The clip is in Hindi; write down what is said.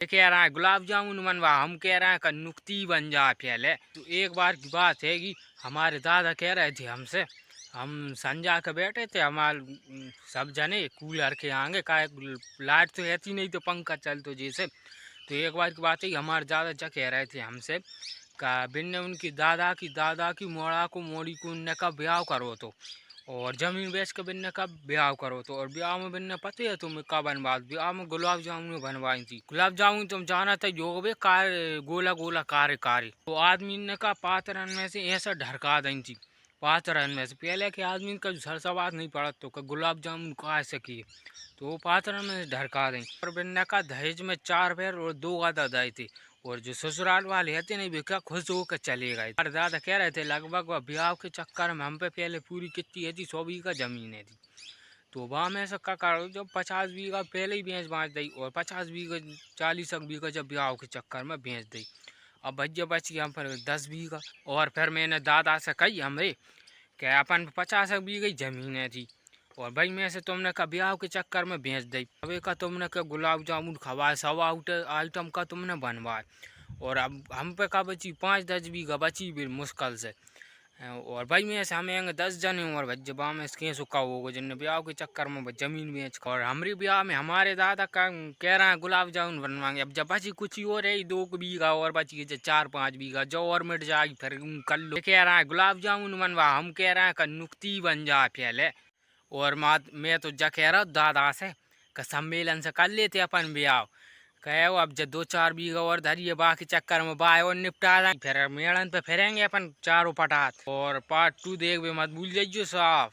ये कह रहा है गुलाब जामुन बनवा, हम कह रहे हैं कि नुक्ती बन जाए पहले। तो एक बार की बात है कि हमारे दादा कह रहे थे हमसे, हम संजा के बैठे थे, हमारे सब जने कूलर के आगे का लाइट तो रहती नहीं, तो पंखा चल तो जैसे। तो एक बार की बात है कि हमारे दादा जा कह रहे थे हमसे का बिन्ने उनकी दादा की मोड़ा को मोड़ी को उनने का ब्याह करो तो, और जमीन बेच के बिन्ने का ब्याह करो तो। और ब्याह में बिन्ने पता है तुम्हें का बनवा, ब्याह में गुलाब जामुन बनवाई थी। गुलाब जामुन तुम जाना था जो भी कार गोला गोला कारे कारे, तो आदमी ने का पात्रन में से ऐसा ढरका दी थी। पात्रन में से पहले के आदमी का सरसवाद नहीं पड़ा तो का गुलाब जामुन खा सकी, तो वो पात्रन में से ढरका दी। और बिन्ने का दहेज में 4 पैर और 2 गादा दाए थे, और जो ससुराल वाले थे नहीं बेका खुश होकर चले गए। हमारे दादा कह रहे थे लगभग वह ब्याह के चक्कर में हम पे पहले पूरी कितनी है थी, 100 बीघा जमीन है थी। तो वहाँ में से का करो जब 50 बीघा पहले ही भैंस बाँच दी, और 50 बीघा 40 बीघा जब ब्याह के चक्कर में बेच दी। अब भैया बची हम पर 10 बीघा। और फिर मैंने दादा से कही हमरे कि अपन 50 बीघा जमीन है थी, और भाई में से तुमने का ब्याह के चक्कर में बेच दी। अबे का तुमने का गुलाब जामुन खवाए, 100 आइटम का तुमने बनवाए, और अब हम पे का बची 5-10 बीघा बची भी मुश्किल से। और भाई में से हमें 10 जने और भाई जब में इसके सुखा होगा जिनने ब्याह के चक्कर में जमीन बेच। और हमारे ब्याह में हमारे दादा का कह रहे हैं गुलाब जामुन बनवाएंगे। अब जब बची कुछ ही और है 2 बीघा और बची 4-5 बीघा जो और मिट जाएगी फिर कर लो। कह रहा है गुलाब जामुन बनवा, हम कह रहे हैं कि नुक्ती बन जाए पहले। और मैं तो जा कह रहा हूँ दादा से कि सम्मेलन से कर लेते अपन ब्याह। कहे वो अब जब 2-4 बीघा और धरिए बाकी चक्कर में बाय और निपटा रहे, फिर मेड़न पे फिरेंगे अपन चारों पटात। और पार्ट 2 देख भी मत भूल जाइए साहब।